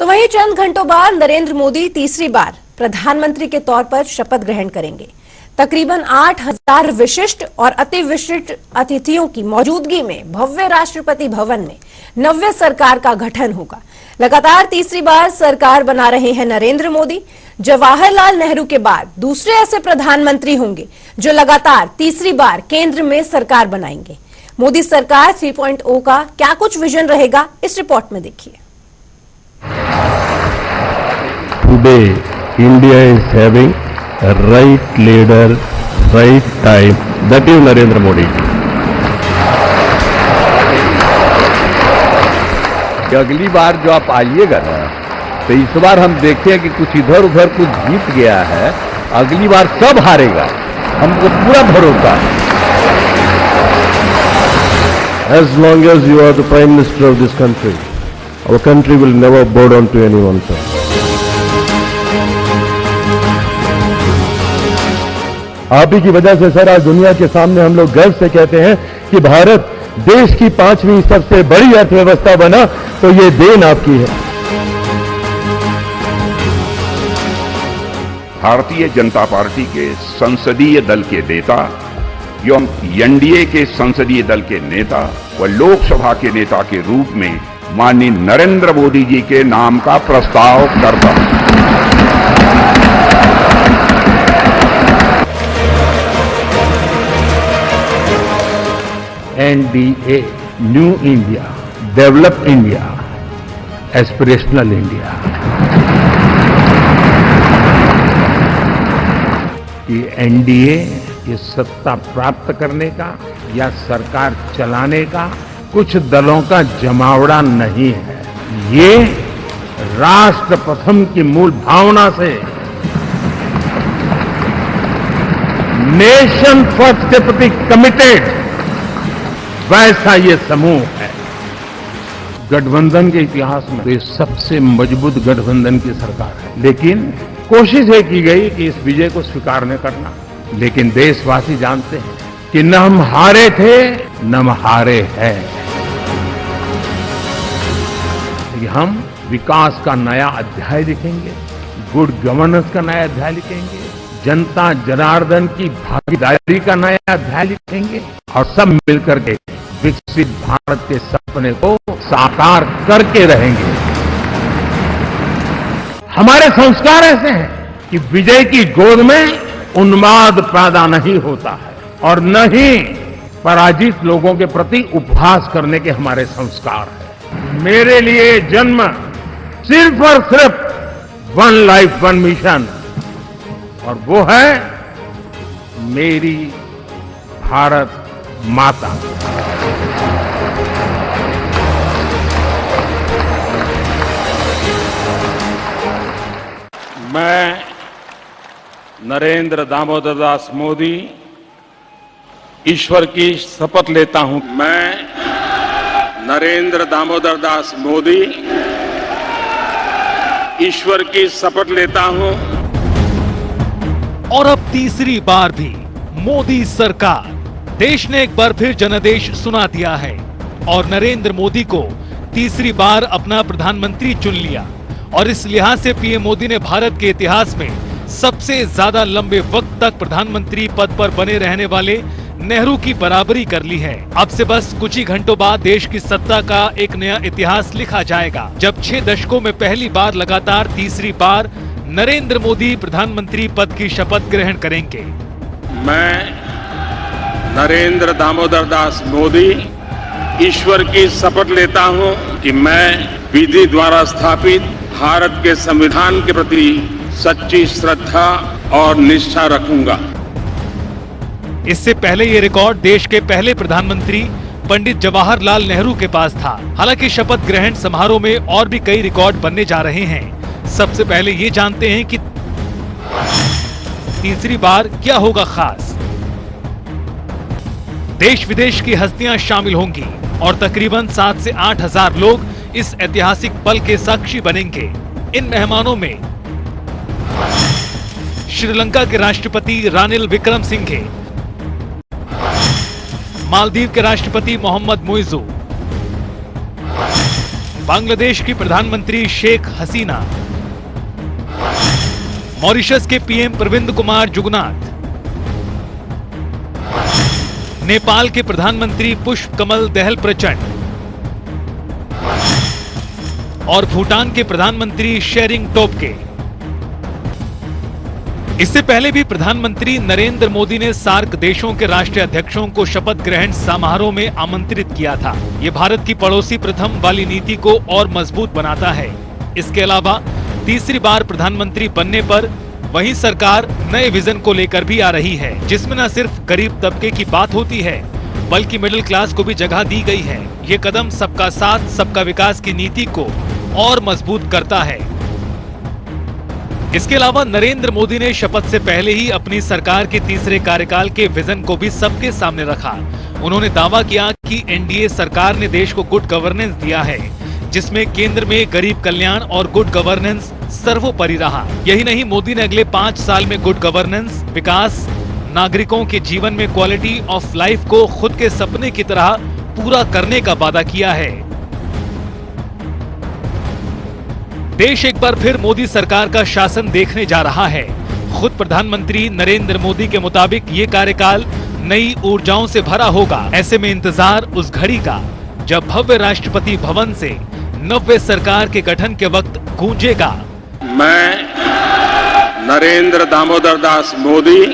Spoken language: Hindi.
तो वहीं चंद घंटों बाद नरेंद्र मोदी तीसरी बार प्रधानमंत्री के तौर पर शपथ ग्रहण करेंगे। तकरीबन 8,000 विशिष्ट और अति विशिष्ट अतिथियों की मौजूदगी में भव्य राष्ट्रपति भवन में नव्य सरकार का गठन होगा। लगातार तीसरी बार सरकार बना रहे हैं नरेंद्र मोदी। जवाहरलाल नेहरू के बाद दूसरे ऐसे प्रधानमंत्री होंगे जो लगातार तीसरी बार केंद्र में सरकार बनाएंगे। मोदी सरकार 3.0 का क्या कुछ विजन रहेगा, इस रिपोर्ट में देखिए। Today, India is having a right leader, right time. That is Narendra Modi. कि अगली बार जो आप आइएगा ना, तो इस बार हम देखें कि कुछ इधर उधर कुछ जीत गया है, अगली बार सब हारेगा, हमको पूरा भरोसा है। As long as you are the Prime Minister of this country, our country will never bow down to anyone, sir. आप ही की वजह से सर आज दुनिया के सामने हम लोग गर्व से कहते हैं कि भारत देश की 5वीं सबसे बड़ी अर्थव्यवस्था बना, तो ये देन आपकी है। भारतीय जनता पार्टी के संसदीय दल के नेता एवं एनडीए के संसदीय दल के नेता व लोकसभा के नेता के रूप में माननीय नरेंद्र मोदी जी के नाम का प्रस्ताव करता हूं। NDA, new India, develop India, aspirational India. कि एनडीए ये सत्ता प्राप्त करने का या सरकार चलाने का कुछ दलों का जमावड़ा नहीं है। ये राष्ट्र प्रथम की मूल भावना से नेशन फर्स्ट के प्रति कमिटेड वैसा ये समूह है। गठबंधन के इतिहास में ये सबसे मजबूत गठबंधन की सरकार है, लेकिन कोशिश ये की गई कि इस विजय को स्वीकार न करना। लेकिन देशवासी जानते हैं कि न हम हारे थे न हम हारे हैं। हम विकास का नया अध्याय लिखेंगे, गुड गवर्नेंस का नया अध्याय लिखेंगे, जनता जनार्दन की भागीदारी का नया अध्याय लिखेंगे और सब मिलकर के विकसित भारत के सपने को साकार करके रहेंगे। हमारे संस्कार ऐसे हैं कि विजय की गोद में उन्माद पैदा नहीं होता है और न ही पराजित लोगों के प्रति उपहास करने के हमारे संस्कार हैं। मेरे लिए जन्म सिर्फ और सिर्फ वन लाइफ वन मिशन, और वो है मेरी भारत माता। मैं नरेंद्र दामोदर दास मोदी ईश्वर की शपथ लेता हूं। मैं नरेंद्र दामोदर दास मोदी ईश्वर की शपथ लेता हूं। और अब तीसरी बार भी मोदी सरकार। देश ने एक बार फिर जनादेश सुना दिया है और नरेंद्र मोदी को तीसरी बार अपना प्रधानमंत्री चुन लिया। और इस लिहाज से पीएम मोदी ने भारत के इतिहास में सबसे ज्यादा लंबे वक्त तक प्रधानमंत्री पद पर बने रहने वाले नेहरू की बराबरी कर ली है। अब से बस कुछ ही घंटों बाद देश की सत्ता का एक नया इतिहास लिखा जाएगा, जब 6 दशकों में पहली बार लगातार तीसरी बार नरेंद्र मोदी प्रधानमंत्री पद की शपथ ग्रहण करेंगे। मैं नरेंद्र दामोदर दास मोदी ईश्वर की शपथ लेता हूं कि मैं विधि द्वारा स्थापित भारत के संविधान के प्रति सच्ची श्रद्धा और निष्ठा रखूंगा। इससे पहले ये रिकॉर्ड देश के पहले प्रधानमंत्री पंडित जवाहरलाल नेहरू के पास था। हालांकि शपथ ग्रहण समारोह में और भी कई रिकॉर्ड बनने जा रहे हैं। सबसे पहले ये जानते हैं कि तीसरी बार क्या होगा खास। देश विदेश की हस्तियां शामिल होंगी और तकरीबन 7 से 8 हजार लोग इस ऐतिहासिक पल के साक्षी बनेंगे। इन मेहमानों में श्रीलंका के राष्ट्रपति रानिल विक्रमसिंघे, मालदीव के राष्ट्रपति मोहम्मद मुइज़ू, बांग्लादेश की प्रधानमंत्री शेख हसीना, मॉरिशस के पीएम प्रविंद कुमार जुगनाथ, नेपाल के प्रधानमंत्री पुष्प कमल दहल प्रचंड और भूटान के प्रधानमंत्री शेरिंग टोब्गे। इससे पहले भी प्रधानमंत्री नरेंद्र मोदी ने सार्क देशों के राष्ट्रीय अध्यक्षों को शपथ ग्रहण समारोह में आमंत्रित किया था। ये भारत की पड़ोसी प्रथम वाली नीति को और मजबूत बनाता है। इसके अलावा तीसरी बार प्रधानमंत्री बनने पर वहीं सरकार नए विजन को लेकर भी आ रही है, जिसमें न सिर्फ गरीब तबके की बात होती है बल्कि मिडिल क्लास को भी जगह दी गई है। ये कदम सबका साथ सबका विकास की नीति को और मजबूत करता है। इसके अलावा नरेंद्र मोदी ने शपथ से पहले ही अपनी सरकार के तीसरे कार्यकाल के विजन को भी सबके सामने रखा। उन्होंने दावा किया कि एनडीए सरकार ने देश को गुड गवर्नेंस दिया है, जिसमें केंद्र में गरीब कल्याण और गुड गवर्नेंस सर्वोपरि रहा। यही नहीं, मोदी ने अगले 5 साल में गुड गवर्नेंस, विकास, नागरिकों के जीवन में क्वालिटी ऑफ लाइफ को खुद के सपने की तरह पूरा करने का वादा किया है। देश एक बार फिर मोदी सरकार का शासन देखने जा रहा है। खुद प्रधानमंत्री नरेंद्र मोदी के मुताबिक ये कार्यकाल नई ऊर्जाओं से भरा होगा। ऐसे में इंतजार उस घड़ी का जब भव्य राष्ट्रपति भवन से नव्य सरकार के गठन के वक्त गूंजेगा। मैं नरेंद्र दामोदर दास मोदी